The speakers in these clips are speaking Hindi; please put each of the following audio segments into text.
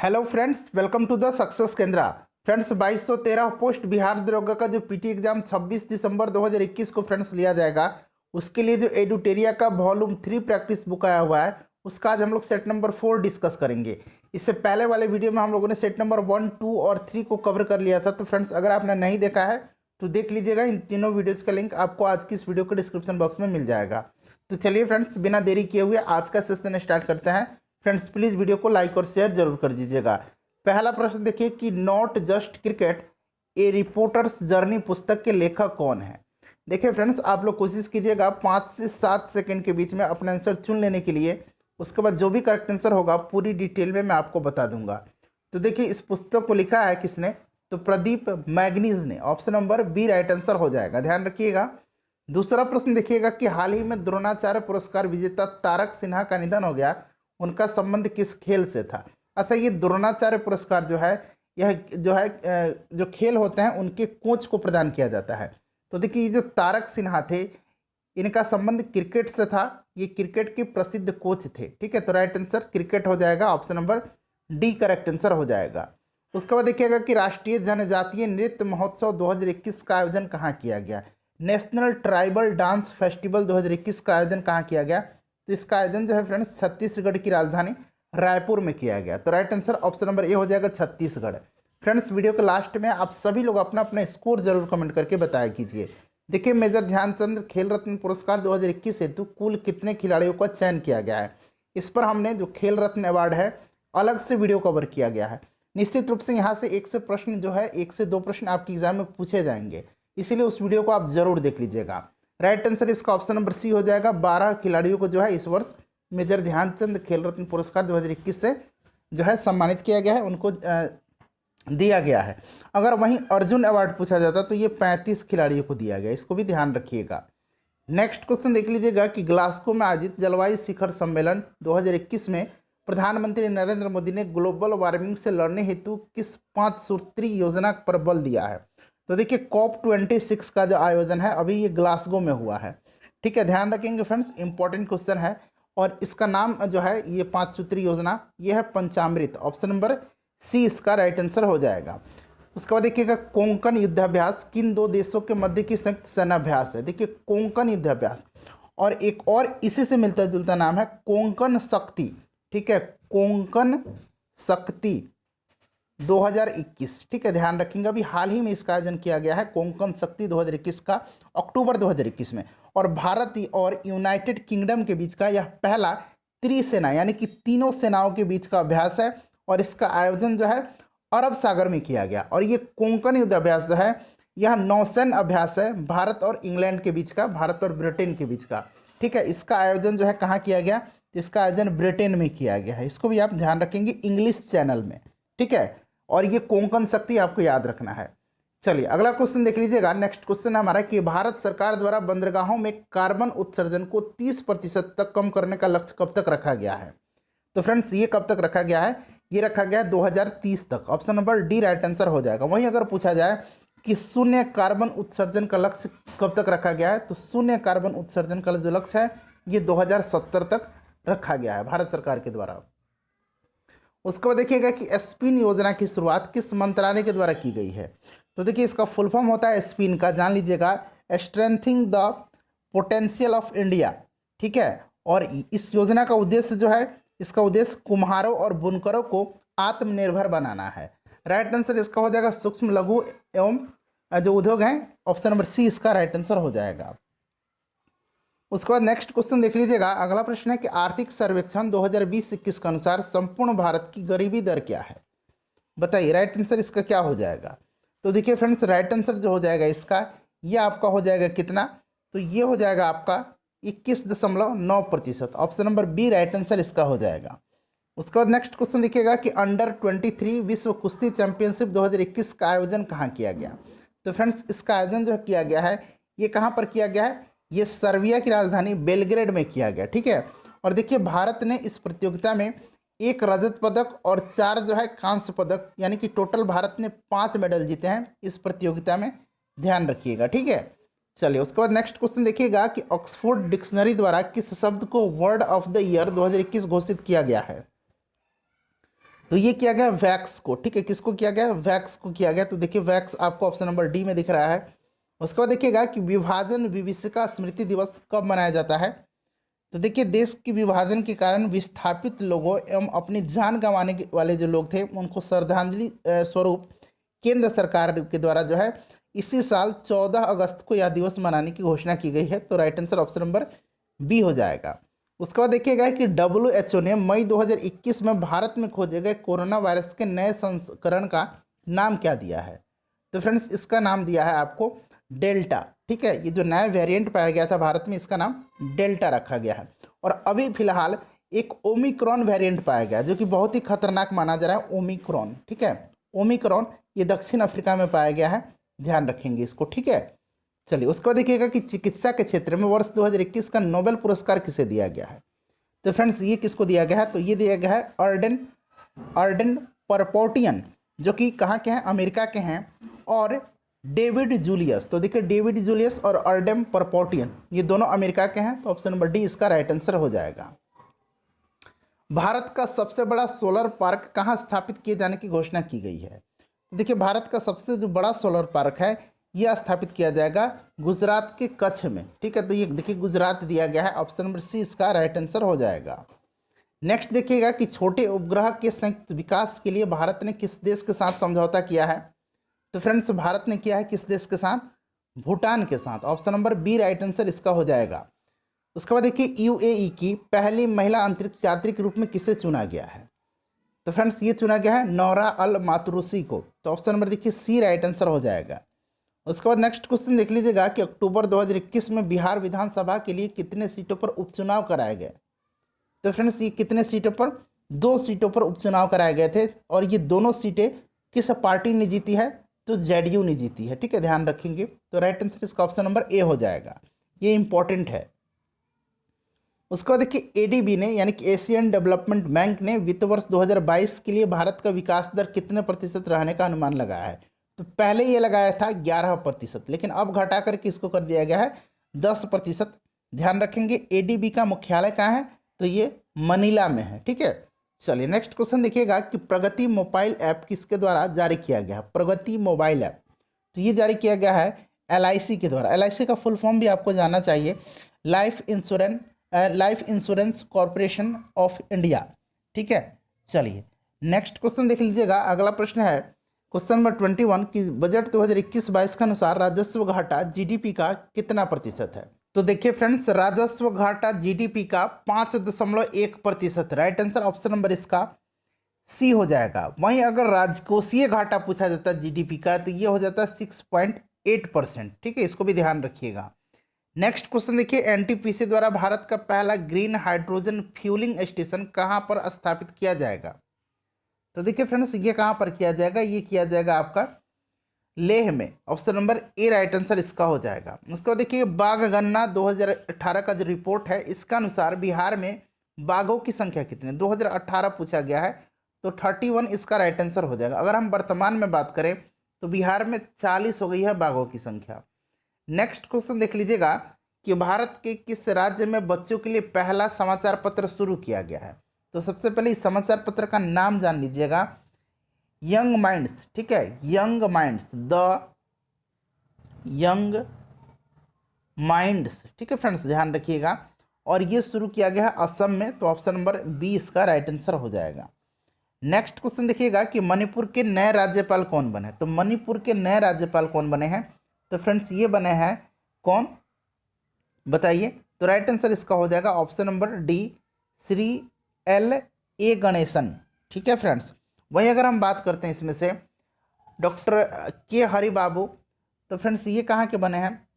Hello friends, welcome to the success Kendra. Friends 2213 post Bihar दरोगा का जो पीटी एग्जाम 26 दिसंबर 2021 को फ्रेंड्स लिया जाएगा, उसके लिए जो एडुटेरिया का वॉल्यूम 3 प्रैक्टिस बुक आया हुआ है, उसका आज हम लोग सेट नंबर 4 डिस्कस करेंगे। इससे पहले वाले वीडियो में हम लोगों ने सेट नंबर 1, 2 और 3 को कवर कर लिया था। तो फ्रेंड्स अगर आपने नहीं देखा है तो देख लीजिएगा। इन तीनों वीडियोज़ का लिंक आपको आज की इस वीडियो के डिस्क्रिप्शन बॉक्स में मिल जाएगा। तो चलिए फ्रेंड्स, बिना देरी किए हुए आज का सेशन स्टार्ट करते हैं। फ्रेंड्स प्लीज़ वीडियो को लाइक और शेयर जरूर कर दीजिएगा। पहला प्रश्न देखिए कि not just cricket A reporters journey पुस्तक के लेखक कौन है। देखिए फ्रेंड्स, आप लोग कोशिश कीजिएगा 5 से 7 सेकंड के बीच में अपना आंसर चुन लेने के लिए। उसके बाद जो भी करेक्ट आंसर होगा पूरी डिटेल में मैं आपको बता दूंगा। तो देखिए इस पुस्तक को लिखा है किसने, तो प्रदीप मैग्नीज ने। Option number B right answer हो जाएगा, ध्यान रखिएगा। दूसरा प्रश्न देखिएगा कि हाल ही में द्रोणाचार्य पुरस्कार विजेता तारक सिन्हा का निधन हो गया, उनका संबंध किस खेल से था। अच्छा, ये द्रोणाचार्य पुरस्कार जो है, यह जो खेल होते हैं उनके कोच को प्रदान किया जाता है। तो देखिए ये जो तारक सिन्हा थे, इनका संबंध क्रिकेट से था। ये क्रिकेट के प्रसिद्ध कोच थे। ठीक है, तो राइट आंसर क्रिकेट हो जाएगा, option number D correct answer हो जाएगा। उसके बाद देखिएगा कि राष्ट्रीय जनजातीय नृत्य महोत्सव 2021 का आयोजन कहाँ किया गया। नेशनल ट्राइबल डांस फेस्टिवल 2021 का आयोजन कहाँ किया गया, तो इसका आयोजन जो है फ्रेंड्स छत्तीसगढ़ की राजधानी रायपुर में किया गया। तो right answer option number A हो जाएगा, छत्तीसगढ़। फ्रेंड्स वीडियो के लास्ट में आप सभी लोग अपना अपना स्कोर जरूर कमेंट करके बताया कीजिए। देखिए मेजर ध्यानचंद खेल रत्न पुरस्कार 2021 हेतु कुल कितने खिलाड़ियों का चयन किया गया है। इस पर हमने जो खेल रत्न अवार्ड है अलग से वीडियो कवर किया गया है। निश्चित रूप से यहाँ से एक से प्रश्न जो है, 1 से 2 प्रश्न आपके एग्जाम में पूछे जाएंगे, इसीलिए उस वीडियो को आप जरूर देख लीजिएगा। राइट आंसर इसका ऑप्शन नंबर सी हो जाएगा। 12 खिलाड़ियों को जो है इस वर्ष मेजर ध्यानचंद खेल रत्न पुरस्कार 2021 से जो है सम्मानित किया गया है, उनको दिया गया है। अगर वहीं अर्जुन अवार्ड पूछा जाता तो ये 35 खिलाड़ियों को दिया गया, इसको भी ध्यान रखिएगा। नेक्स्ट क्वेश्चन देख लीजिएगा कि ग्लासगो में आयोजित जलवायु शिखर सम्मेलन 2021 में प्रधानमंत्री नरेंद्र मोदी ने ग्लोबल वार्मिंग से लड़ने हेतु किस 5 सूत्री योजना पर बल दिया है। तो देखिए COP26 का जो आयोजन है अभी ये ग्लासगो में हुआ है। ठीक है, ध्यान रखेंगे फ्रेंड्स, इंपॉर्टेंट क्वेश्चन है। और इसका नाम जो है ये 5 सूत्री योजना, ये है पंचामृत। ऑप्शन नंबर सी इसका राइट आंसर हो जाएगा। उसके बाद देखिएगा कोंकण युद्धाभ्यास किन 2 देशों के मध्य की संयुक्त सेनाभ्यास है। देखिए कोंकण युद्धाभ्यास, और एक और इसी से मिलता जुलता नाम है कोंकण शक्ति। ठीक है, कोंकण शक्ति 2021। ठीक है, ध्यान रखेंगे। अभी हाल ही में इसका आयोजन किया गया है कोंकण शक्ति 2021 का, अक्टूबर 2021 में। और भारत और यूनाइटेड किंगडम के बीच का यह पहला त्रिसेना यानी कि तीनों सेनाओं के बीच का अभ्यास है। और इसका आयोजन जो है अरब सागर में किया गया। और ये कोंकण युद्ध अभ्यास जो है यह नौसैन्य अभ्यास है, भारत और इंग्लैंड के बीच का, भारत और ब्रिटेन के बीच का। ठीक है, इसका आयोजन जो है कहाँ किया गया, तो इसका आयोजन ब्रिटेन में किया गया है। इसको भी आप ध्यान रखेंगे, इंग्लिश चैनल में। ठीक है, और ये कोंकण शक्ति आपको याद रखना है। चलिए अगला क्वेश्चन देख लीजिएगा। नेक्स्ट क्वेश्चन हमारा कि भारत सरकार द्वारा बंदरगाहों में कार्बन उत्सर्जन को 30% तक कम करने का लक्ष्य कब तक रखा गया है। तो फ्रेंड्स ये कब तक रखा गया है, ये रखा गया है 2030 तक। Option number D right answer हो जाएगा। वहीं अगर पूछा जाए कि शून्य कार्बन उत्सर्जन का लक्ष्य कब तक रखा गया है, तो शून्य कार्बन उत्सर्जन का जो लक्ष्य है ये 2070 तक रखा गया है भारत सरकार के द्वारा। उसके बाद देखिएगा कि स्पिन योजना की शुरुआत किस मंत्रालय के द्वारा की गई है। तो देखिए इसका फुल फॉर्म होता है स्पिन का, जान लीजिएगा, strengthening the potential of India. ठीक है, और इस योजना का उद्देश्य जो है, इसका उद्देश्य कुम्हारों और बुनकरों को आत्मनिर्भर बनाना है। राइट आंसर इसका हो जाएगा सूक्ष्म लघु एवं जो उद्योग हैं। ऑप्शन नंबर सी इसका राइट आंसर हो जाएगा। उसके बाद नेक्स्ट क्वेश्चन देख लीजिएगा। अगला प्रश्न है कि आर्थिक सर्वेक्षण 2020-21 के अनुसार संपूर्ण भारत की गरीबी दर क्या है। बताइए राइट आंसर इसका क्या हो जाएगा। तो देखिए फ्रेंड्स राइट आंसर जो हो जाएगा इसका, ये आपका हो जाएगा कितना, तो ये हो जाएगा आपका 21.9%। Option number B right answer इसका हो जाएगा। उसके बाद नेक्स्ट क्वेश्चन देखिएगा कि अंडर 23 विश्व कुश्ती चैंपियनशिप 2021 का आयोजन कहाँ किया गया। तो फ्रेंड्स इसका आयोजन जो किया गया है ये कहाँ पर किया गया है, ये सर्बिया की राजधानी बेलग्रेड में किया गया। ठीक है, और देखिए भारत ने इस प्रतियोगिता में 1 रजत पदक और 4 जो है कांस्य पदक, यानी कि टोटल भारत ने 5 मेडल जीते हैं इस प्रतियोगिता में, ध्यान रखिएगा। ठीक है, चलिए उसके बाद नेक्स्ट क्वेश्चन देखिएगा कि ऑक्सफोर्ड डिक्शनरी द्वारा किस शब्द को वर्ड ऑफ द ईयर 2021 घोषित किया गया है। तो ये किया गया वैक्स को, ठीक है, किसको किया गया, वैक्स को किया गया। तो देखिए वैक्स आपको ऑप्शन नंबर डी में दिख रहा है। उसके बाद देखिएगा कि विभाजन विभीषिका स्मृति दिवस कब मनाया जाता है। तो देखिए देश के विभाजन के कारण विस्थापित लोगों एवं अपनी जान गंवाने वाले जो लोग थे उनको श्रद्धांजलि स्वरूप केंद्र सरकार के द्वारा जो है इसी साल 14 अगस्त को यह दिवस मनाने की घोषणा की गई है। तो right answer option number B हो जाएगा। उसके बाद देखिएगा कि WHO ने मई 2021 में भारत में खोजे गए कोरोना वायरस के नए संस्करण का नाम क्या दिया है। तो फ्रेंड्स इसका नाम दिया है आपको डेल्टा, ठीक है। ये जो नया वेरिएंट पाया गया था भारत में इसका नाम डेल्टा रखा गया है। और अभी फिलहाल एक ओमिक्रॉन वेरिएंट पाया गया जो कि बहुत ही खतरनाक माना जा रहा है, ओमिक्रॉन, ठीक है। ओमिक्रॉन ये दक्षिण अफ्रीका में पाया गया है, ध्यान रखेंगे इसको, ठीक है। चलिए उसके बाद देखिएगा कि चिकित्सा के क्षेत्र में वर्ष 2021 का नोबेल पुरस्कार किसे दिया गया है। तो फ्रेंड्स ये किसको दिया गया है, तो ये दिया गया है अर्डेन परपोटियन, जो कि कहाँ के हैं, अमेरिका के हैं, और डेविड जूलियस। तो देखिए डेविड जूलियस और अर्डेन परपोटियन ये दोनों अमेरिका के हैं। तो ऑप्शन नंबर डी इसका राइट आंसर हो जाएगा। भारत का सबसे बड़ा सोलर पार्क कहाँ स्थापित किए जाने की घोषणा की गई है। तो देखिए भारत का सबसे जो बड़ा सोलर पार्क है यह स्थापित किया जाएगा गुजरात के कच्छ में, ठीक है। तो ये देखिए गुजरात दिया गया है, ऑप्शन नंबर सी इसका राइट आंसर हो जाएगा। नेक्स्ट देखिएगा कि छोटे उपग्रह के संयुक्त विकास के लिए भारत ने किस देश के साथ समझौता किया है। तो फ्रेंड्स भारत ने किया है किस देश के साथ, भूटान के साथ, option number B right answer इसका हो जाएगा। उसके बाद देखिए UAE की पहली महिला अंतरिक्ष यात्री के रूप में किसे चुना गया है। तो फ्रेंड्स ये चुना गया है नौरा अल मातरूसी को। तो ऑप्शन नंबर देखिए सी राइट आंसर हो जाएगा। उसके बाद नेक्स्ट क्वेश्चन देख लीजिएगा कि अक्टूबर 2021 में बिहार विधानसभा के लिए कितने सीटों पर उपचुनाव कराए गए। तो फ्रेंड्स ये कितने सीटों पर, 2 सीटों पर उपचुनाव कराए गए थे, और ये दोनों सीटें किस पार्टी ने जीती है, तो JDU ने जीती है, ठीक है, ध्यान रखेंगे। तो राइट आंसर इसका ऑप्शन नंबर ए हो जाएगा, ये इंपॉर्टेंट है। उसके बाद देखिए ADB ने यानी कि एशियन डेवलपमेंट बैंक ने वित्त वर्ष 2022 के लिए भारत का विकास दर कितने प्रतिशत रहने का अनुमान लगाया है। तो पहले ये लगाया था 11%, लेकिन अब घटा करके इसको कर दिया गया है 10%। ध्यान रखेंगे ADB का मुख्यालय कहाँ है, तो ये मनीला में है, ठीक है। चलिए नेक्स्ट क्वेश्चन देखिएगा कि प्रगति मोबाइल ऐप किसके द्वारा जारी किया गया है। प्रगति मोबाइल ऐप तो ये जारी किया गया है LIC के द्वारा। LIC का फुल फॉर्म भी आपको जानना चाहिए, life insurance corporation of India, ठीक है। चलिए नेक्स्ट क्वेश्चन देख लीजिएगा। अगला प्रश्न है क्वेश्चन नंबर 21 कि बजट 2021-22 के अनुसार राजस्व घाटा GDP का कितना प्रतिशत है। तो देखिए फ्रेंड्स राजस्व घाटा GDP का 5.1%, राइट आंसर ऑप्शन नंबर इसका सी हो जाएगा। वहीं अगर राजकोषीय घाटा पूछा जाता है GDP का तो ये हो जाता है 6.8%, ठीक है, इसको भी ध्यान रखिएगा। नेक्स्ट क्वेश्चन देखिए NTPC द्वारा भारत का पहला ग्रीन हाइड्रोजन फ्यूलिंग स्टेशन कहाँ पर स्थापित किया जाएगा। तो देखिए फ्रेंड्स ये कहाँ पर किया जाएगा, ये किया जाएगा आपका लेह में, ऑप्शन नंबर ए राइट आंसर इसका हो जाएगा। उसके बाद देखिए बाघ गणना 2018 का जो रिपोर्ट है इसका अनुसार बिहार में बाघों की संख्या कितनी, 2018 पूछा गया है, तो 31 इसका राइट आंसर हो जाएगा। अगर हम वर्तमान में बात करें तो बिहार में 40 हो गई है बाघों की संख्या। नेक्स्ट क्वेश्चन देख लीजिएगा कि भारत के किस राज्य में बच्चों के लिए पहला समाचार पत्र शुरू किया गया है। तो सबसे पहले इस समाचार पत्र का नाम जान लीजिएगा, यंग माइंड्स, ठीक है, young minds, the young minds, ठीक है फ्रेंड्स ध्यान रखिएगा। और ये शुरू किया गया है असम में, तो ऑप्शन नंबर बी इसका राइट आंसर हो जाएगा। नेक्स्ट क्वेश्चन देखिएगा कि मणिपुर के नए राज्यपाल कौन बने। तो मणिपुर के नए राज्यपाल कौन बने हैं, तो फ्रेंड्स ये बने हैं कौन बताइए। तो राइट आंसर इसका हो जाएगा option number D, Shri LA Ganesan, ठीक है फ्रेंड्स। वहीं अगर हम बात करते हैं इसमें से डॉक्टर के हरि बाबू, तो फ्रेंड्स ये कहाँ के बने हैं,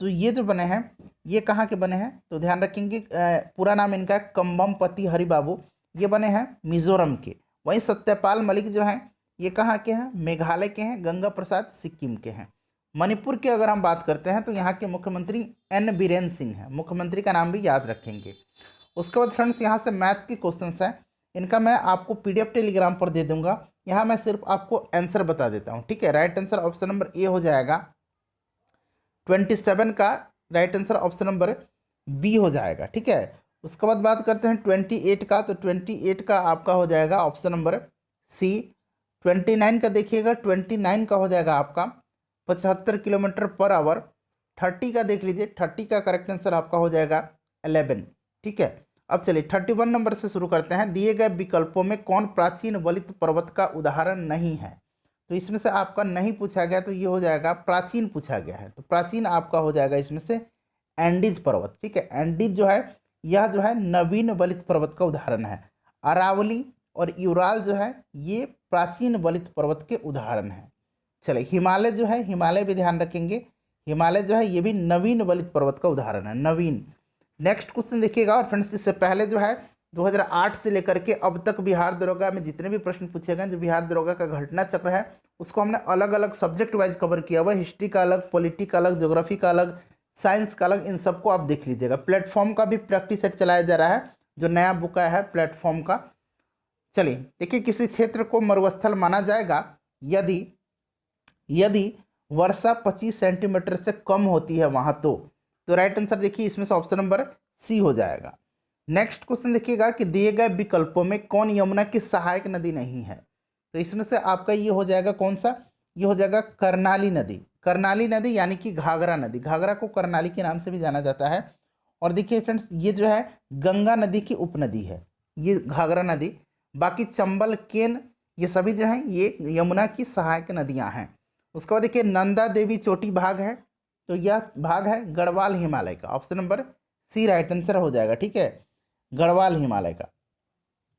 तो ये जो बने हैं ये कहाँ के बने हैं, तो ध्यान रखेंगे पूरा नाम इनका है कम्बमपति हरि बाबू, ये बने हैं मिजोरम के। वहीं सत्यपाल मलिक जो हैं ये कहाँ के हैं, मेघालय के हैं। गंगा प्रसाद सिक्किम के हैं। मणिपुर की अगर हम बात करते हैं तो यहाँ के मुख्यमंत्री N बीरेन सिंह हैं, मुख्यमंत्री का नाम भी याद रखेंगे। उसके बाद फ्रेंड्स यहाँ से मैथ के क्वेश्चंस हैं, इनका मैं आपको PDF टेलीग्राम पर दे दूंगा, यहाँ मैं सिर्फ आपको आंसर बता देता हूँ, ठीक है। Right answer option number A हो जाएगा, 27 का right answer option number B हो जाएगा, ठीक है। उसके बाद बात करते हैं 28 का, तो 28 का आपका हो जाएगा ऑप्शन नंबर सी। 29 का देखिएगा, 29 का हो जाएगा आपका 75 किलोमीटर पर आवर। 30 का देख लीजिए, 30 का करेक्ट आंसर आपका हो जाएगा 11। ठीक है, अब चलिए 31 नंबर से शुरू करते हैं। दिए गए विकल्पों में कौन प्राचीन वलित पर्वत का उदाहरण नहीं है? तो इसमें से आपका नहीं पूछा गया, तो ये हो जाएगा प्राचीन पूछा गया है, तो प्राचीन आपका हो जाएगा इसमें से एंडीज पर्वत। ठीक है, एंडीज जो है यह जो है नवीन वलित पर्वत का उदाहरण है। अरावली और यूराल जो है ये प्राचीन वलित पर्वत के उदाहरण है। चलिए हिमालय जो है, हिमालय भी ध्यान रखेंगे, हिमालय जो है ये भी नवीन वलित पर्वत का उदाहरण है, नवीन। नेक्स्ट क्वेश्चन देखिएगा। और फ्रेंड्स इससे पहले जो है 2008 से लेकर के अब तक बिहार दरोगा में जितने भी प्रश्न पूछे गए, जो बिहार दरोगा का घटना चक्र है उसको हमने अलग अलग सब्जेक्ट वाइज कवर किया हुआ है। हिस्ट्री का अलग, पॉलिटी का अलग, ज्योग्राफी का अलग, साइंस का अलग, इन सबको आप देख लीजिएगा। प्लेटफॉर्म का भी प्रैक्टिस सेट चलाया जा रहा है, जो नया बुक आया है प्लेटफॉर्म का। चलिए देखिए, किसी क्षेत्र को मरुस्थल माना जाएगा यदि यदि वर्षा 25 सेंटीमीटर से कम होती है वहां, तो राइट आंसर देखिए इसमें से ऑप्शन नंबर सी हो जाएगा। नेक्स्ट क्वेश्चन देखिएगा कि दिए गए विकल्पों में कौन यमुना की सहायक नदी नहीं है? तो इसमें से आपका ये हो जाएगा कौन सा, ये हो जाएगा कर्नाली नदी। कर्नाली नदी यानी कि घाघरा नदी, घाघरा को कर्नाली के नाम से भी जाना जाता है। और देखिए फ्रेंड्स ये जो है गंगा नदी की उपनदी है ये घाघरा नदी। बाकी चंबल, केन, ये सभी जो हैं ये यमुना की सहायक नदियां हैं। उसके बाद देखिए नंदा देवी चोटी भाग है, तो यह भाग है गढ़वाल हिमालय का, option number C right answer हो जाएगा। ठीक है, गढ़वाल हिमालय का।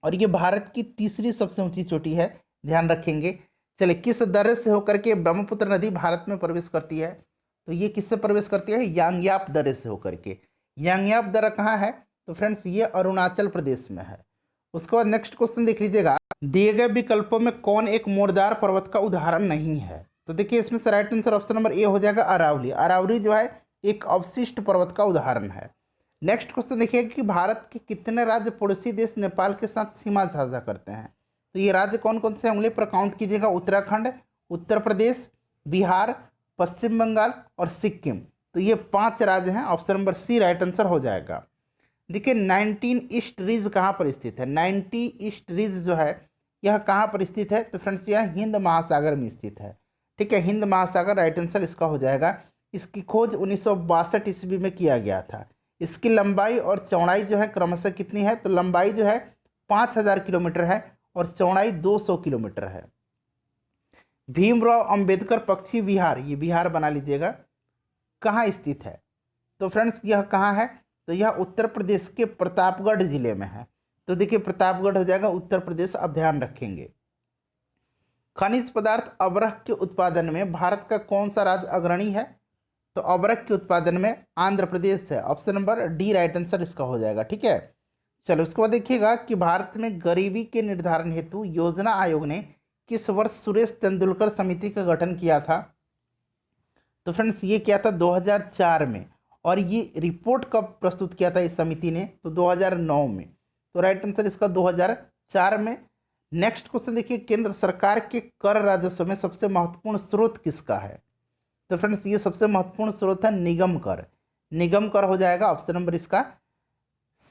और ये भारत की तीसरी सबसे ऊंची चोटी है, ध्यान रखेंगे। चलिए किस दर्रे से होकर के ब्रह्मपुत्र नदी भारत में प्रवेश करती है? तो ये किससे प्रवेश करती है? यांगयाप दर्रे से होकर के। यांगयाप दर्रा कहाँ है? तो फ्रेंड्स ये अरुणाचल प्रदेश में है। उसके बाद नेक्स्ट क्वेश्चन देख लीजिएगा, दिए गए विकल्पों में कौन एक मोरदार पर्वत का उदाहरण नहीं है? तो देखिए इसमें से right answer option number A हो जाएगा अरावली। अरावली जो है एक अवशिष्ट पर्वत का उदाहरण है। नेक्स्ट क्वेश्चन देखिए कि भारत के कितने राज्य पड़ोसी देश नेपाल के साथ सीमा साझा करते हैं? तो ये राज्य कौन कौन से उंगली पर काउंट कीजिएगा। उत्तराखंड, उत्तर प्रदेश, बिहार, पश्चिम बंगाल और सिक्किम। तो ये 5 राज्य हैं, option number C right answer हो जाएगा। देखिए 19 ईस्ट रिज कहाँ पर स्थित है? 90 ईस्ट रिज जो है यह कहाँ पर स्थित है? तो फ्रेंड्स यह हिंद महासागर में स्थित है। ठीक है, हिंद महासागर राइट आंसर इसका हो जाएगा। इसकी खोज 1962 ईस्वी में किया गया था। इसकी लंबाई और चौड़ाई जो है क्रमशः कितनी है? तो लंबाई जो है 5000 किलोमीटर है और चौड़ाई 200 किलोमीटर है। भीमराव अंबेडकर पक्षी विहार, ये बिहार बना लीजिएगा, कहाँ स्थित है? तो फ्रेंड्स यह कहाँ है? तो यह उत्तर प्रदेश के प्रतापगढ़ जिले में है। तो देखिए प्रतापगढ़ हो जाएगा उत्तर प्रदेश, आप ध्यान रखेंगे। खनिज पदार्थ अवरक के उत्पादन में भारत का कौन सा राज्य अग्रणी है? तो अवरक के उत्पादन में आंध्र प्रदेश है, option number D right answer इसका हो जाएगा। ठीक है, चलो उसके बाद देखिएगा कि भारत में गरीबी के निर्धारण हेतु योजना आयोग ने किस वर्ष सुरेश तेंदुलकर समिति का गठन किया था? तो फ्रेंड्स ये किया था 2004 में। और ये रिपोर्ट कब प्रस्तुत किया था इस समिति ने? तो 2009 में। तो राइट आंसर इसका 2004 में। नेक्स्ट क्वेश्चन देखिए, केंद्र सरकार के कर राजस्व में सबसे महत्वपूर्ण स्रोत किसका है? तो फ्रेंड्स ये सबसे महत्वपूर्ण स्रोत है निगम कर। निगम कर हो जाएगा, ऑप्शन नंबर इसका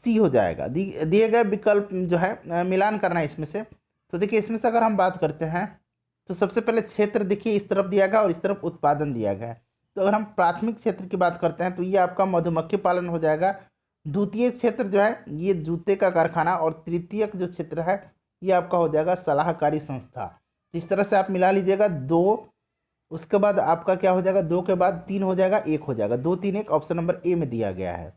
सी हो जाएगा। दिए गए विकल्प जो है मिलान करना है इसमें से। तो देखिए इसमें से अगर हम बात करते हैं तो सबसे पहले क्षेत्र देखिए इस तरफ दिया गया और इस तरफ उत्पादन दिया गया है। तो अगर हम प्राथमिक क्षेत्र की बात करते हैं तो ये आपका मधुमक्खी पालन हो जाएगा। द्वितीय क्षेत्र जो है ये जूते का कारखाना, और तृतीयक जो क्षेत्र है ये आपका हो जाएगा सलाहकारी संस्था। इस तरह से आप मिला लीजिएगा 2, उसके बाद आपका क्या हो जाएगा, 2 के बाद 3 हो जाएगा, 1 हो जाएगा, 2 3 1 ऑप्शन नंबर ए में दिया गया है।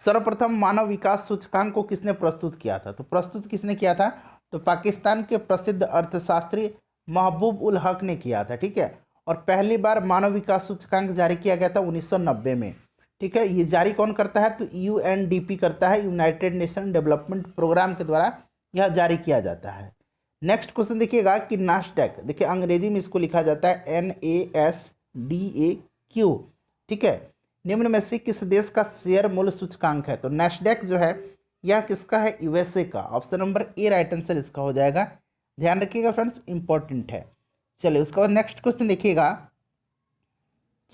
सर्वप्रथम मानव विकास सूचकांक को किसने प्रस्तुत किया था? तो प्रस्तुत किसने किया था? तो पाकिस्तान के प्रसिद्ध अर्थशास्त्री महबूब उल हक ने किया था। ठीक है, और पहली बार मानव विकास सूचकांक जारी किया गया था 1990 में। ठीक है, ये जारी कौन करता है? तो यूएनडीपी करता है, यूनाइटेड नेशन डेवलपमेंट प्रोग्राम के द्वारा यह जारी किया जाता है। नेक्स्ट क्वेश्चन देखिएगा कि नास्डैक, देखिए अंग्रेजी में इसको लिखा जाता है NASDAQ। ठीक है, निम्न में से किस देश का शेयर मूल्य सूचकांक है? तो नैस्डैक जो है यह किसका है? यूएसए का, ऑप्शन नंबर ए राइट आंसर इसका हो जाएगा। ध्यान रखिएगा फ्रेंड्स, इंपॉर्टेंट है। चलिए उसके बाद नेक्स्ट क्वेश्चन देखिएगा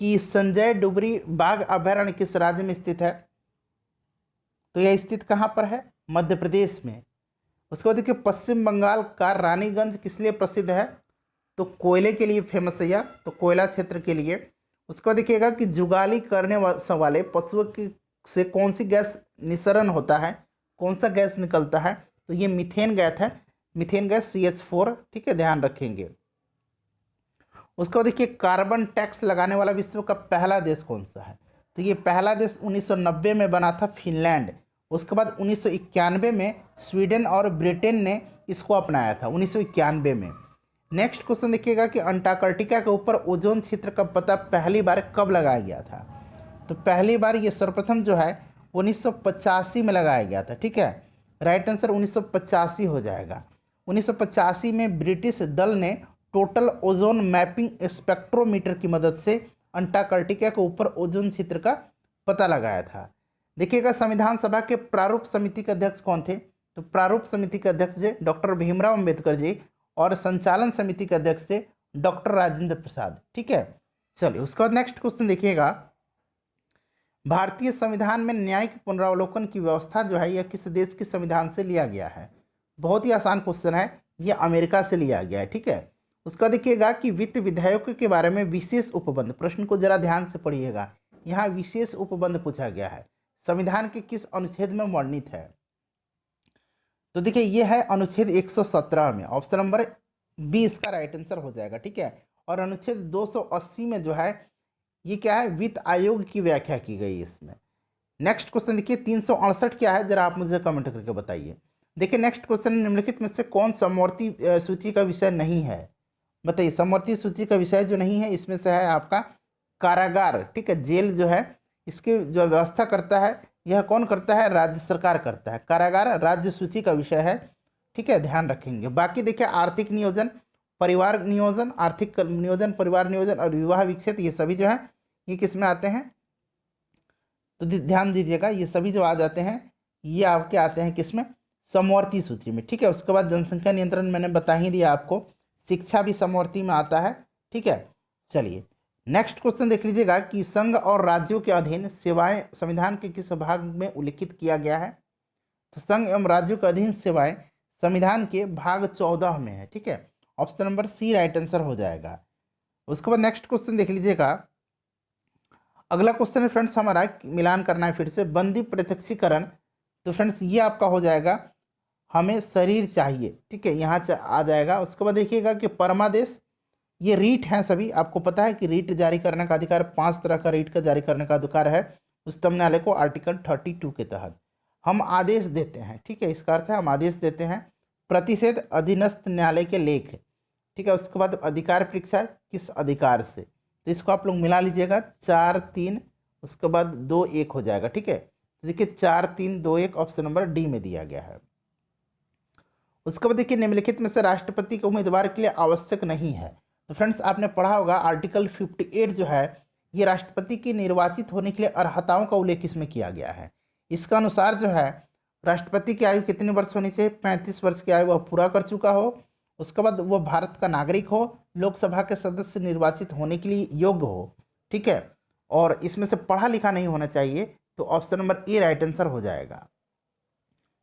कि संजय डुबरी बाघ अभयारण्य किस राज्य में स्थित है? तो यह स्थित कहाँ पर है? मध्य प्रदेश में। उसके बाद देखिए पश्चिम बंगाल का रानीगंज किस लिए प्रसिद्ध है? तो कोयले के लिए फेमस है यह, तो कोयला क्षेत्र के लिए। उसके बाद देखिएगा कि जुगाली करने वाले पशुओं की से कौन सी गैस निस्सरण होता है, कौन सा गैस निकलता है? तो ये मीथेन गैस है, मीथेन गैस CH4, ठीक है, ध्यान रखेंगे। उसके बाद देखिए कार्बन टैक्स लगाने वाला विश्व का पहला देश कौन सा है? तो ये पहला देश 1990 में बना था, फिनलैंड। उसके बाद 1991 में स्वीडन और ब्रिटेन ने इसको अपनाया था, 1991 में। नेक्स्ट क्वेश्चन देखिएगा कि अंटार्कटिका के ऊपर ओजोन क्षेत्र का पता पहली बार कब लगाया गया था? तो पहली बार ये सर्वप्रथम जो है 1985 में लगाया गया था, ठीक है। राइट आंसर 1985 हो जाएगा। 1985 में ब्रिटिश दल ने टोटल ओजोन मैपिंग स्पेक्ट्रोमीटर की मदद से अंटार्कटिका के ऊपर ओजोन क्षेत्र का पता लगाया था। देखिएगा संविधान सभा के प्रारूप समिति के अध्यक्ष कौन थे? तो प्रारूप समिति के अध्यक्ष जी डॉक्टर भीमराव अंबेडकर जी, और संचालन समिति के अध्यक्ष थे डॉक्टर राजेंद्र प्रसाद, ठीक है। चलिए उसके बाद नेक्स्ट क्वेश्चन देखिएगा, भारतीय संविधान में न्यायिक पुनरावलोकन की व्यवस्था जो है यह किस देश के संविधान से लिया गया है? बहुत ही आसान क्वेश्चन है, यह अमेरिका से लिया गया है, ठीक है। उसका देखिएगा कि वित्त विधेयकों के बारे में विशेष उपबंध, प्रश्न को जरा ध्यान से पढ़िएगा, यहाँ विशेष उपबंध पूछा गया है, संविधान के किस अनुच्छेद में वर्णित है? तो देखिए ये है अनुच्छेद 117 में, ऑप्शन नंबर बी इसका राइट आंसर हो जाएगा, ठीक है। और अनुच्छेद 280 में जो है ये क्या है, वित्त आयोग की व्याख्या की गई है इसमें। नेक्स्ट क्वेश्चन देखिए 368 क्या है, जरा आप मुझे कमेंट करके बताइए। देखिए नेक्स्ट क्वेश्चन, निम्नलिखित में से कौन समवर्ती सूची का विषय नहीं है? बताइए, समवर्ती सूची का विषय जो नहीं है इसमें से है आपका कारागार, ठीक है, जेल जो है इसकी जो व्यवस्था करता है यह कौन करता है? राज्य सरकार करता है। कारागार राज्य सूची का विषय है, ठीक है, ध्यान रखेंगे। बाकी देखिए आर्थिक नियोजन, परिवार नियोजन, आर्थिक नियोजन, परिवार नियोजन और विवाह विच्छेद, ये सभी जो है ये किस में आते हैं? तो ध्यान दीजिएगा, ये सभी जो आ जाते हैं ये आपके आते हैं किस में? समवर्ती सूची में, ठीक है। उसके बाद जनसंख्या नियंत्रण मैंने बता ही दिया आपको, शिक्षा भी समवर्ती में आता है, ठीक है। चलिए नेक्स्ट क्वेश्चन देख लीजिएगा कि संघ और राज्यों के अधीन सेवाएं संविधान के किस भाग में उल्लिखित किया गया है? तो संघ एवं राज्यों के अधीन सेवाएं संविधान के भाग 14 में है, ठीक है। Option number C right answer हो जाएगा। उसके बाद नेक्स्ट क्वेश्चन देख लीजिएगा, अगला क्वेश्चन है फ्रेंड्स हमारा, मिलान करना है फिर से, बंदी प्रत्यक्षीकरण। तो फ्रेंड्स ये आपका हो जाएगा हमें शरीर चाहिए, ठीक है, यहाँ से आ जाएगा। उसके बाद देखिएगा कि परमादेश, ये रीट हैं सभी, आपको पता है कि रीट जारी करने का अधिकार, 5 तरह का रीट का जारी करने का अधिकार है उच्चतम न्यायालय को आर्टिकल 32 के तहत। हम आदेश देते हैं, ठीक है, इसका अर्थ है हम आदेश देते हैं। प्रतिषेध अधीनस्थ न्यायालय के लेख, ठीक है। उसके बाद अधिकार परीक्षा किस अधिकार से, तो इसको आप लोग मिला लीजिएगा, 4 3 उसके बाद 2 1 हो जाएगा, ठीक है। तो देखिए 4 3 2 1 ऑप्शन नंबर डी में दिया गया है। उसके बाद देखिए निम्नलिखित में से राष्ट्रपति के उम्मीदवार के लिए आवश्यक नहीं है। तो फ्रेंड्स आपने पढ़ा होगा आर्टिकल 58 जो है ये राष्ट्रपति की निर्वाचित होने के लिए अर्हताओं का उल्लेख इसमें किया गया है। इसका अनुसार जो है राष्ट्रपति की आयु कितने वर्ष होनी चाहिए? 35 वर्ष की आयु वह पूरा कर चुका हो, उसके बाद वह भारत का नागरिक हो, लोकसभा के सदस्य निर्वाचित होने के लिए योग्य हो, ठीक है, और इसमें से पढ़ा लिखा नहीं होना चाहिए। तो ऑप्शन नंबर ए राइट आंसर हो जाएगा।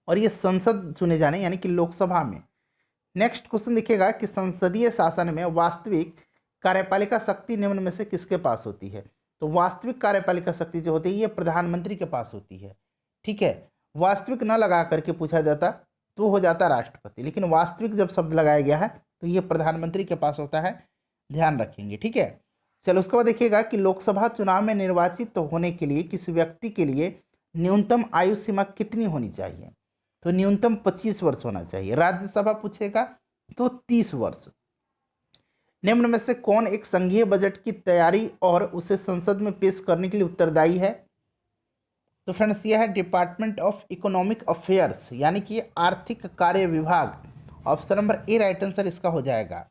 और ये संसद चुने जाने यानी कि लोकसभा में। नेक्स्ट क्वेश्चन देखिएगा कि संसदीय शासन में वास्तविक कार्यपालिका शक्ति निम्न में से किसके पास होती है? तो वास्तविक कार्यपालिका शक्ति जो होती है ये प्रधानमंत्री के पास होती है, ठीक है। वास्तविक न लगा करके पूछा जाता तो हो जाता राष्ट्रपति, लेकिन वास्तविक जब शब्द लगाया गया है तो ये प्रधानमंत्री के पास होता है, ध्यान रखेंगे, ठीक है। चलो उसके बाद देखिएगा कि लोकसभा चुनाव में निर्वाचित होने के लिए किसी व्यक्ति के लिए न्यूनतम आयु सीमा कितनी होनी चाहिए? तो न्यूनतम 25 वर्ष होना चाहिए। राज्यसभा पूछेगा तो 30 वर्ष। निम्न में से कौन एक संघीय बजट की तैयारी और उसे संसद में पेश करने के लिए उत्तरदायी है? तो फ्रेंड्स यह है डिपार्टमेंट ऑफ इकोनॉमिक अफेयर्स यानी कि आर्थिक कार्य विभाग। ऑप्शन नंबर ए राइट आंसर इसका हो जाएगा।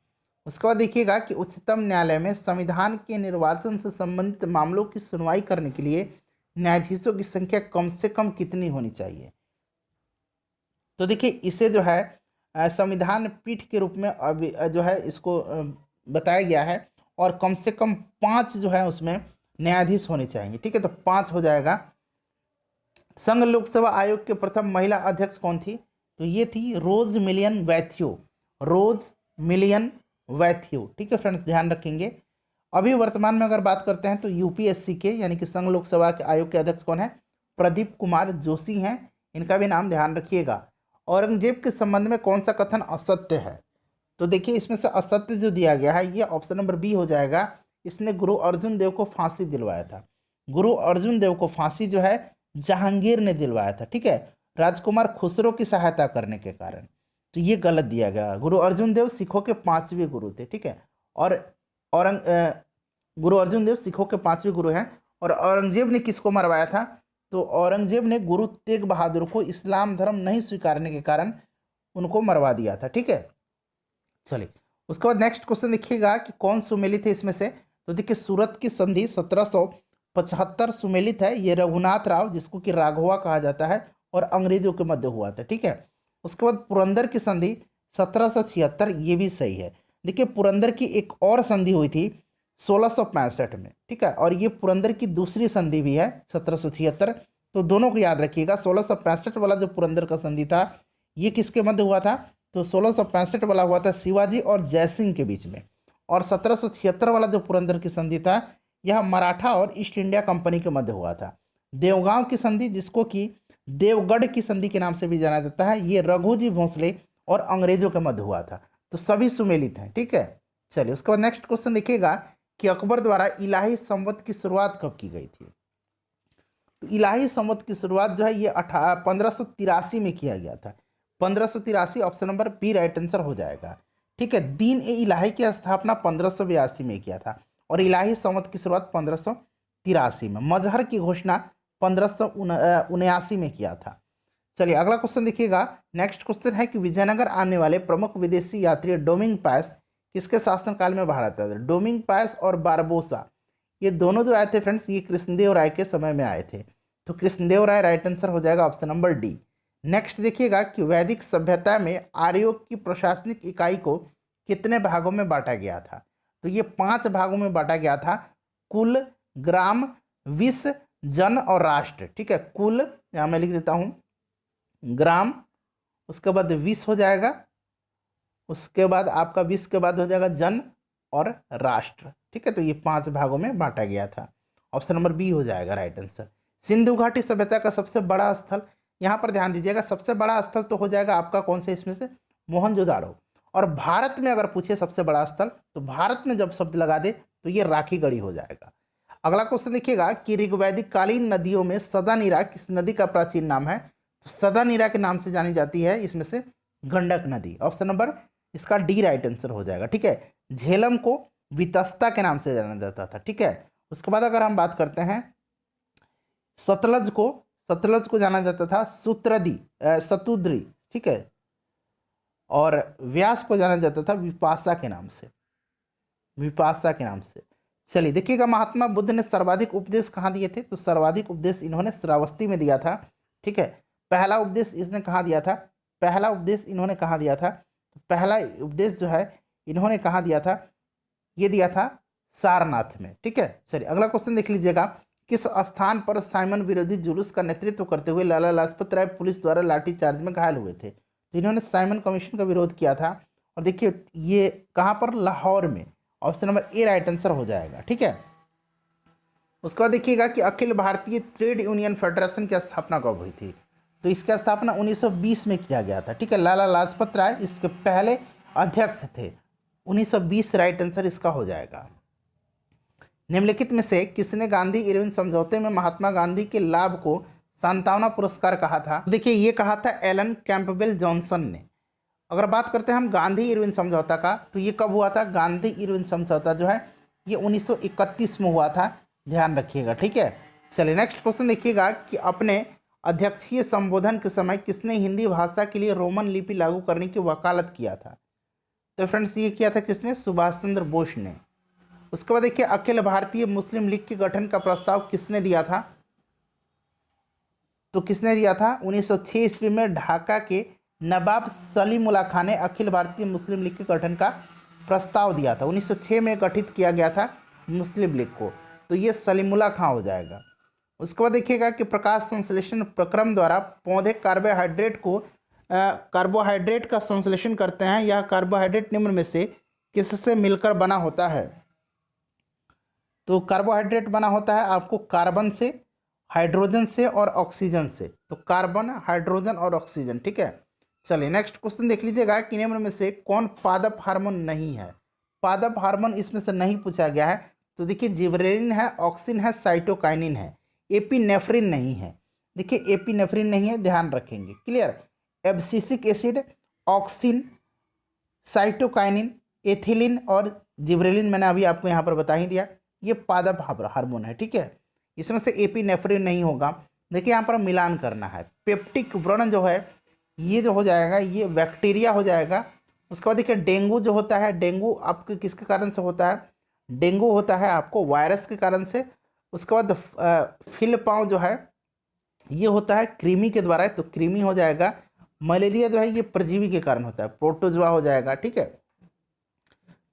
उसके बाद देखिएगा कि उच्चतम न्यायालय में संविधान के निर्वाचन से संबंधित मामलों की सुनवाई करने के लिए न्यायाधीशों की संख्या कम से कम कितनी होनी चाहिए? तो देखिए इसे जो है संविधान पीठ के रूप में अभी जो है इसको बताया गया है, और कम से कम 5 जो है उसमें न्यायाधीश होने चाहिए, ठीक है, तो 5 हो जाएगा। संघ लोक सेवा आयोग के प्रथम महिला अध्यक्ष कौन थी? तो ये थी रोज मिलियन वैथ्यू, रोज मिलियन वैथ्यू। ठीक है फ्रेंड्स, ध्यान रखेंगे। अभी वर्तमान में अगर बात करते हैं तो यूपीएससी के यानी कि संघ लोक सेवा के आयोग के अध्यक्ष कौन है? प्रदीप कुमार जोशी हैं। इनका भी नाम ध्यान रखिएगा। औरंगजेब के संबंध में कौन सा कथन असत्य है? तो देखिए इसमें से असत्य जो दिया गया है ये ऑप्शन नंबर बी हो जाएगा। इसने गुरु अर्जुन देव को फांसी दिलवाया था। गुरु अर्जुन देव को फांसी जो है जहांगीर ने दिलवाया था। ठीक है, राजकुमार खुसरो की सहायता करने के कारण। तो ये गलत दिया गया। गुरु अर्जुन देव सिखों के 5वें गुरु थे। ठीक है, और गुरु अर्जुन देव सिखों के 5वें गुरु हैं। और औरंगजेब ने किसको मरवाया था? तो औरंगजेब ने गुरु तेग बहादुर को इस्लाम धर्म नहीं स्वीकारने के कारण उनको मरवा दिया था। ठीक है, चलिए उसके बाद नेक्स्ट क्वेश्चन देखिएगा कि कौन सुमेलित है इसमें से। तो देखिए सूरत की संधि 1775 सुमेलित है। ये रघुनाथ राव, जिसको कि राघवा कहा जाता है, और अंग्रेजों के मध्य हुआ था। ठीक है, उसके बाद पुरंदर की संधि 1776, ये भी सही है। देखिए पुरंदर की एक और संधि हुई थी 1665 में। ठीक है, और ये पुरंदर की दूसरी संधि भी है 1776। तो दोनों को याद रखिएगा। 1665 वाला जो पुरंदर का संधि था ये किसके मध्य हुआ था? तो 1665 वाला हुआ था शिवाजी और जयसिंह के बीच में। और 1776 वाला जो पुरंदर की संधि था यह मराठा और ईस्ट इंडिया कंपनी के मध्य हुआ था। देवगांव की संधि, जिसको कि देवगढ़ की संधि के नाम से भी जाना जाता है, ये रघुजी भोसले और अंग्रेजों के मध्य हुआ था। तो सभी सुमेलित हैं। ठीक है, चलिए उसके बाद नेक्स्ट क्वेश्चन देखिएगा कि अकबर द्वारा इलाही संवत की शुरुआत कब की गई थी? तो इलाही संवत की शुरुआत जो है ये 1583 में किया गया था। 1583, option number B right answer हो जाएगा। ठीक है, दीन ए इलाही की स्थापना 1582 में किया था और इलाही संवत की शुरुआत 1583 में। मजहर की घोषणा 1579 में किया था। चलिए अगला क्वेश्चन देखिएगा। नेक्स्ट क्वेश्चन है कि विजयनगर आने वाले प्रमुख विदेशी यात्री डोमिंग पास किसके शासनकाल में भारत आए थे? डोमिंग पास और बारबोसा, ये दोनों जो आए थे फ्रेंड्स ये कृष्णदेव राय के समय में आए थे। तो कृष्णदेव राय राइट आंसर हो जाएगा, ऑप्शन नंबर डी। नेक्स्ट देखिएगा कि वैदिक सभ्यता में आर्यों की प्रशासनिक इकाई को कितने भागों में बांटा गया था? तो ये 5 भागों में बांटा गया था। कुल, ग्राम, विष, जन और राष्ट्र। ठीक है, कुल यहाँ मैं लिख देता हूँ ग्राम, उसके बाद विष हो जाएगा, उसके बाद आपका विष के बाद हो जाएगा जन और राष्ट्र। ठीक है, तो ये 5 भागों में बांटा गया था। ऑप्शन नंबर बी हो जाएगा राइट आंसर। सिंधु घाटी सभ्यता का सबसे बड़ा स्थल, यहाँ पर ध्यान दीजिएगा, सबसे बड़ा स्थल तो हो जाएगा आपका कौन से इसमें से? मोहनजोदाड़ो। और भारत में अगर पूछे सबसे बड़ा स्थल, तो भारत में जब शब्द लगा दे तो ये राखीगढ़ी हो जाएगा। अगला क्वेश्चन देखिएगा कि ऋग्वैदिक कालीन नदियों में सदानीरा किस नदी का प्राचीन नाम है? तो सदानीरा के नाम से जानी जाती है इसमें से गंडक नदी। ऑप्शन नंबर इसका डी राइट आंसर हो जाएगा। ठीक है, झेलम को वितस्ता के नाम से जाना जाता था। ठीक है, उसके बाद अगर हम बात करते हैं सतलज को जाना जाता था सतुद्री। ठीक है, और व्यास को जाना जाता था विपाशा के नाम से। चलिए देखिएगा महात्मा बुद्ध ने सर्वाधिक उपदेश कहाँ दिए थे? तो सर्वाधिक उपदेश इन्होंने श्रावस्ती में दिया था। ठीक है, पहला उपदेश इसने कहाँ दिया था? पहला उपदेश इन्होंने कहाँ दिया था? तो पहला उपदेश जो है इन्होंने कहाँ दिया था? ये दिया था सारनाथ में। ठीक है, चलिए अगला क्वेश्चन देख लीजिएगा। किस स्थान पर साइमन विरोधी जुलूस का नेतृत्व करते हुए लाला लाजपत राय पुलिस द्वारा लाठीचार्ज में घायल हुए थे? तो इन्होंने साइमन कमीशन का विरोध किया था। और देखिए ये कहाँ पर? लाहौर में। ऑप्शन नंबर ए राइट आंसर हो जाएगा। ठीक है, उसके बाद देखिएगा कि Akhil Bharatiya trade union federation की स्थापना कब हुई थी? तो इसकी स्थापना 1920 में किया गया था। ठीक है, लाला लाजपत राय इसके पहले अध्यक्ष थे। 1920 राइट आंसर इसका हो जाएगा। निम्नलिखित में से किसने गांधी इरविन समझौते में महात्मा गांधी के लाभ को सांत्वना पुरस्कार कहा था? देखिए ये कहा था एलन कैंपबेल जॉनसन ने। अगर बात करते हैं हम गांधी इरविन समझौता का, तो ये कब हुआ था? गांधी इरविन समझौता जो है ये 1931 में हुआ था, ध्यान रखिएगा। ठीक है, चलिए नेक्स्ट क्वेश्चन देखिएगा कि अपने अध्यक्षीय संबोधन के समय किसने हिंदी भाषा के लिए रोमन लिपि लागू करने की वकालत किया था? तो फ्रेंड्स ये किया था किसने? सुभाष चंद्र बोस ने। उसके बाद देखिए अखिल भारतीय मुस्लिम लीग के गठन का प्रस्ताव किसने दिया था? तो किसने दिया था? 1906 ईस्वी में ढाका के नवाब सलीमुल्लाह खान ने अखिल भारतीय मुस्लिम लीग के गठन का प्रस्ताव दिया था। 1906 में गठित किया गया था मुस्लिम लीग को, तो ये सलीमुल्लाह खान हो जाएगा। उसके बाद देखिएगा कि प्रकाश संश्लेषण प्रक्रम द्वारा पौधे कार्बोहाइड्रेट को कार्बोहाइड्रेट का संश्लेषण करते हैं, यह कार्बोहाइड्रेट निम्न में से किससे मिलकर बना होता है? तो कार्बोहाइड्रेट बना होता है आपको कार्बन से, हाइड्रोजन से और ऑक्सीजन से। तो कार्बन, हाइड्रोजन और ऑक्सीजन, ठीक है। चलिए नेक्स्ट क्वेश्चन देख लीजिएगा कि निम्न में से कौन पादप हार्मोन नहीं है? पादप हार्मोन इसमें से नहीं पूछा गया है। तो देखिए जिबरेलिन है, ऑक्सिन है, साइटोकाइनिन है, एपिनेफ्रिन नहीं है। देखिए एपिनेफ्रिन नहीं है, ध्यान रखेंगे, clear. Abscisic acid, auxin, cytokinin, ethylene और जिबरेलिन मैंने अभी आपको यहाँ पर बता ही दिया, ये पादप हार्मोन है, ठीक है। इसमें से एपिनेफ्रिन नहीं होगा। देखिए यहाँ पर मिलान करना है। पेप्टिक व्रण जो है ये जो हो जाएगा ये बैक्टीरिया हो जाएगा। उसके बाद देखिए डेंगू जो होता है, डेंगू आपके किसके कारण से होता है? डेंगू होता है आपको वायरस के कारण से। उसके बाद फिल पाँव जो है ये होता है कृमि के द्वारा, तो कृमि हो जाएगा। मलेरिया जो है ये परजीवी के कारण होता है, प्रोटोजोआ हो जाएगा, ठीक है।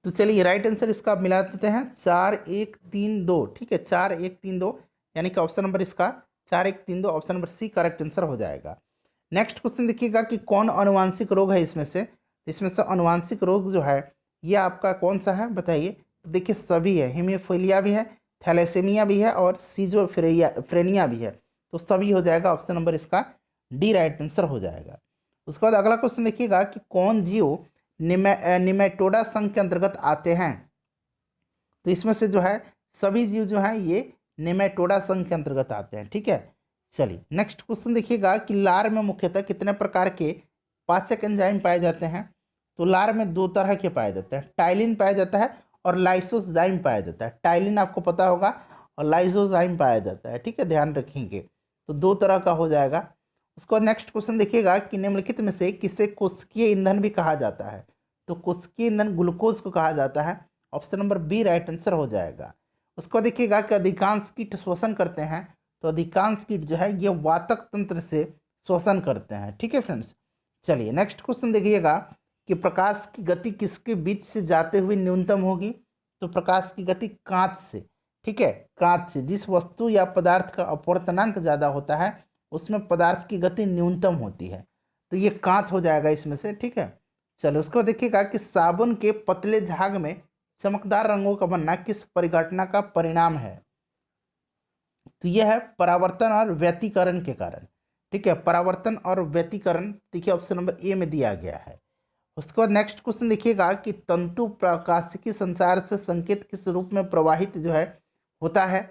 तो चलिए राइट आंसर इसका मिला देते हैं 4 1 3 2, ठीक है, 4 1 3 2, यानी कि ऑप्शन नंबर इसका 4 1 3 2, option number C correct answer हो जाएगा। नेक्स्ट क्वेश्चन देखिएगा कि कौन अनुवांशिक रोग है इसमें से? इसमें से अनुवांशिक रोग जो है ये आपका कौन सा है बताइए? तो देखिए सभी है, हीमोफीलिया भी है, थैलेसेमिया भी है और सीजोफ्रेनिया भी है। तो सभी हो जाएगा, ऑप्शन नंबर इसका डी राइट आंसर हो जाएगा। उसके बाद अगला क्वेश्चन देखिएगा कि कौन जीव निमेटोडा संघ के अंतर्गत आते हैं? तो इसमें से जो है सभी जीव जो हैं ये निमेटोडा संघ के अंतर्गत आते हैं, ठीक है। चलिए नेक्स्ट क्वेश्चन देखिएगा कि लार में मुख्यतः कितने प्रकार के पाचक एंजाइम पाए जाते हैं? तो लार में 2 तरह के पाए जाते हैं, टाइलिन पाया जाता है और लाइसोजाइम पाया जाता है। टाइलिन आपको पता होगा और लाइसोजाइम पाया जाता है, ठीक है, ध्यान रखेंगे। तो 2 तरह का हो जाएगा। उसके बाद नेक्स्ट क्वेश्चन देखिएगा कि निम्नलिखित में से किसे कोशिकीय ईंधन भी कहा जाता है? तो कोशिकीय ईंधन ग्लूकोज को कहा जाता है, option number B right answer हो जाएगा। उसको देखिएगा कि अधिकांश कीट शोषण करते हैं। तो अधिकांश कीट जो है ये वातक तंत्र से शोषण करते हैं, ठीक है फ्रेंड्स। चलिए नेक्स्ट क्वेश्चन देखिएगा कि प्रकाश की गति किसके बीच से जाते हुए न्यूनतम होगी? तो प्रकाश की गति कांच से, ठीक है, कांच से। जिस वस्तु या पदार्थ का अपवर्तनांक ज़्यादा होता है उसमें पदार्थ की गति न्यूनतम होती है। तो ये कांच हो जाएगा इसमें से, ठीक है। चलो उसको देखिएगा कि साबुन के पतले झाग में चमकदार रंगों का बनना किस परिघटना का परिणाम है? तो यह है परावर्तन और व्यतिकरण के कारण, ठीक है, परावर्तन और व्यतिकरण। देखिए ऑप्शन नंबर ए में दिया गया है। उसके बाद नेक्स्ट क्वेश्चन देखिएगा कि तंतु प्रकाशिकी संचार से संकेत किस रूप में प्रवाहित जो है होता है?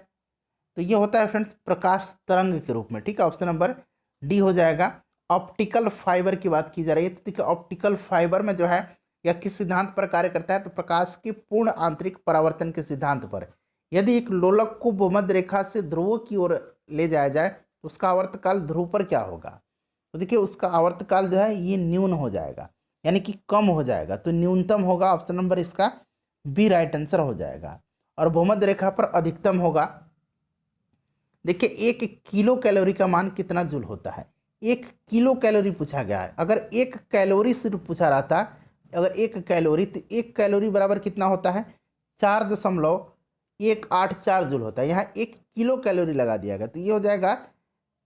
तो ये होता है फ्रेंड्स प्रकाश तरंग के रूप में, ठीक है, ऑप्शन नंबर डी हो जाएगा। ऑप्टिकल फाइबर की बात की जा रही है। तो देखिए ऑप्टिकल फाइबर में जो है यह किस सिद्धांत पर कार्य करता है? तो प्रकाश के पूर्ण आंतरिक परावर्तन के सिद्धांत पर। यदि एक लोलक को भूमध्य रेखा से ध्रुवों की ओर ले जाया जाए तो उसका आवर्तकाल ध्रुव पर क्या होगा? तो देखिए उसका आवर्तकाल जो है ये न्यून हो जाएगा, यानी कि कम हो जाएगा। तो न्यूनतम होगा, ऑप्शन नंबर इसका बी राइट आंसर हो जाएगा। और भूमध्य रेखा पर अधिकतम होगा। देखिए 1 किलो कैलोरी का मान कितना जूल होता है? 1 किलो कैलोरी पूछा गया है। अगर 1 कैलोरी सिर्फ पूछा रहता, अगर 1 कैलोरी, तो 1 कैलोरी बराबर कितना होता है? 4.184 जूल होता है। यहाँ 1 किलो कैलोरी लगा दिया गया, तो ये हो जाएगा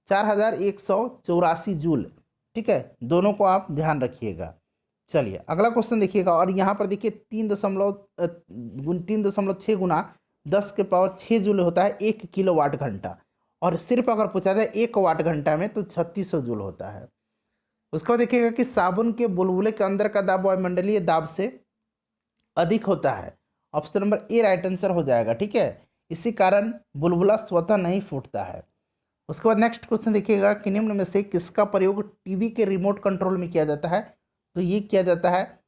4184 जूल, ठीक है। दोनों को आप ध्यान रखिएगा। चलिए अगला क्वेश्चन देखिएगा, और यहाँ पर देखिए 3.6 गुना 10 के पावर 6 जूल होता है 1 किलो वाट घंटा। और सिर्फ अगर पूछा जाए 1 वाट घंटा में तो 3600 जूल होता है। उसके बाद देखिएगा कि साबुन के बुलबुले के अंदर का दाब वायुमंडलीय दाब से अधिक होता है, ऑप्शन नंबर ए राइट आंसर हो जाएगा, ठीक है। इसी कारण बुलबुला स्वतः नहीं फूटता है। उसके बाद नेक्स्ट क्वेश्चन देखिएगा कि निम्न में से किसका प्रयोग टीवी के रिमोट कंट्रोल में किया जाता है? तो ये किया जाता है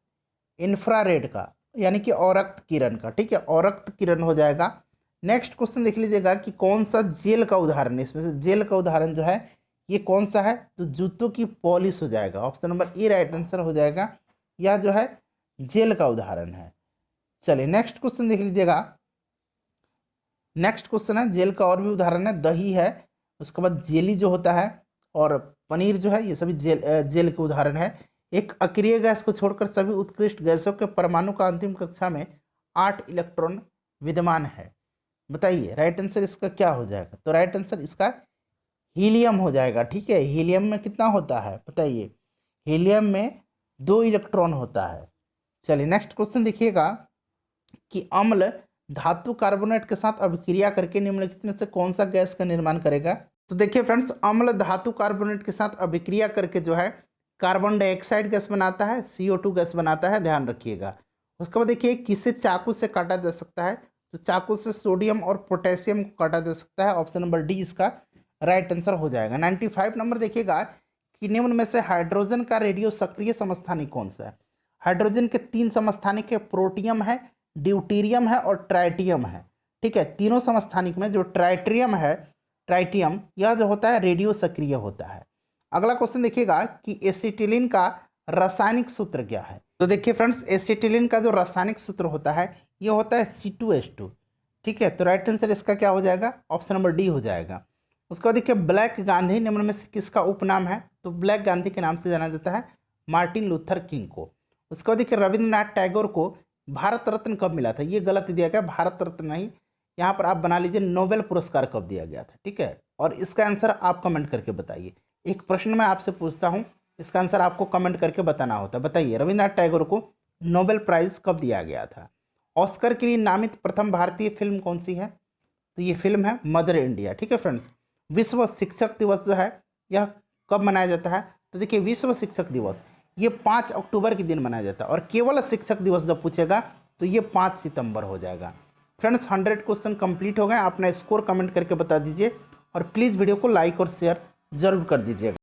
इंफ्रारेड का, यानी कि औरक्त किरण का, ठीक है, औरक्त किरण हो जाएगा। नेक्स्ट क्वेश्चन देख लीजिएगा कि कौन सा जेल का उदाहरण है? इसमें से जेल का उदाहरण जो है ये कौन सा है? तो जूतों की पॉलिश हो जाएगा, ऑप्शन नंबर ए राइट आंसर हो जाएगा। यह जो है जेल का उदाहरण है। चलिए नेक्स्ट क्वेश्चन देख लीजिएगा। नेक्स्ट क्वेश्चन है जेल का और भी उदाहरण है, दही है, उसके बाद जेली जो होता है और पनीर जो है, ये सभी जेल के उदाहरण है। एक अक्रिय गैस को छोड़कर सभी उत्कृष्ट गैसों के परमाणु का अंतिम कक्षा में 8 इलेक्ट्रॉन विद्यमान है। बताइए राइट आंसर इसका क्या हो जाएगा? तो राइट आंसर इसका हीलियम हो जाएगा, ठीक है। हीलियम में कितना होता है बताइए? हीलियम में 2 इलेक्ट्रॉन होता है। चलिए नेक्स्ट क्वेश्चन देखिएगा कि अम्ल धातु कार्बोनेट के साथ अभिक्रिया करके निम्नलिखित में से कौन सा गैस का निर्माण करेगा। तो देखिए फ्रेंड्स, अम्ल धातु कार्बोनेट के साथ अभिक्रिया करके जो है कार्बन डाइऑक्साइड गैस बनाता है, CO2 गैस बनाता है, ध्यान रखिएगा। उसके बाद देखिए किसे चाकू से काटा जा सकता है, तो चाकू से सोडियम और पोटेशियम को काटा जा सकता है। ऑप्शन नंबर डी इसका राइट आंसर हो जाएगा। 95 नंबर देखिएगा कि निम्न में से हाइड्रोजन का रेडियो सक्रिय समस्थानिक कौन सा है। हाइड्रोजन के 3 समस्थानिक है, प्रोटियम है, ड्यूटीरियम है और ट्राइटियम है। ठीक है, तीनों समस्थानिक में जो ट्राइटियम है, ट्राइटियम यह जो होता है रेडियो सक्रिय होता है। अगला क्वेश्चन देखिएगा कि एसिटिलीन का रासायनिक सूत्र क्या है। तो देखिए फ्रेंड्स, एसिटिलीन का जो रासायनिक सूत्र होता है ये होता है C2H2। ठीक है, तो राइट आंसर इसका क्या हो जाएगा, ऑप्शन नंबर डी हो जाएगा। उसके बाद देखिए ब्लैक गांधी निम्न में से किसका उपनाम है, तो ब्लैक गांधी के नाम से जाना जाता है मार्टिन लूथर किंग को। उसके बाद देखिए रविंद्रनाथ टैगोर को भारत रत्न कब मिला था, ये गलत दिया गया, भारत रत्न नहीं, यहाँ पर आप बना लीजिए नोबेल पुरस्कार कब दिया गया था। ठीक है, और इसका आंसर आप कमेंट करके बताइए। एक प्रश्न मैं आपसे पूछता हूँ, इसका आंसर आपको कमेंट करके बताना होता है। बताइए रविंद्रनाथ टैगोर को नोबेल प्राइज कब दिया गया था। ऑस्कर के लिए नामित प्रथम भारतीय फिल्म कौन सी है, तो ये फिल्म है मदर इंडिया। ठीक है फ्रेंड्स, विश्व शिक्षक दिवस जो है यह कब मनाया जाता है, तो देखिए विश्व शिक्षक दिवस ये 5 अक्टूबर के दिन मनाया जाता है, और केवल शिक्षक दिवस जब पूछेगा तो ये 5 सितंबर हो जाएगा। फ्रेंड्स 100 क्वेश्चन कंप्लीट हो गए। अपना स्कोर कमेंट करके बता दीजिए और प्लीज़ वीडियो को लाइक और शेयर जरूर कर दीजिएगा।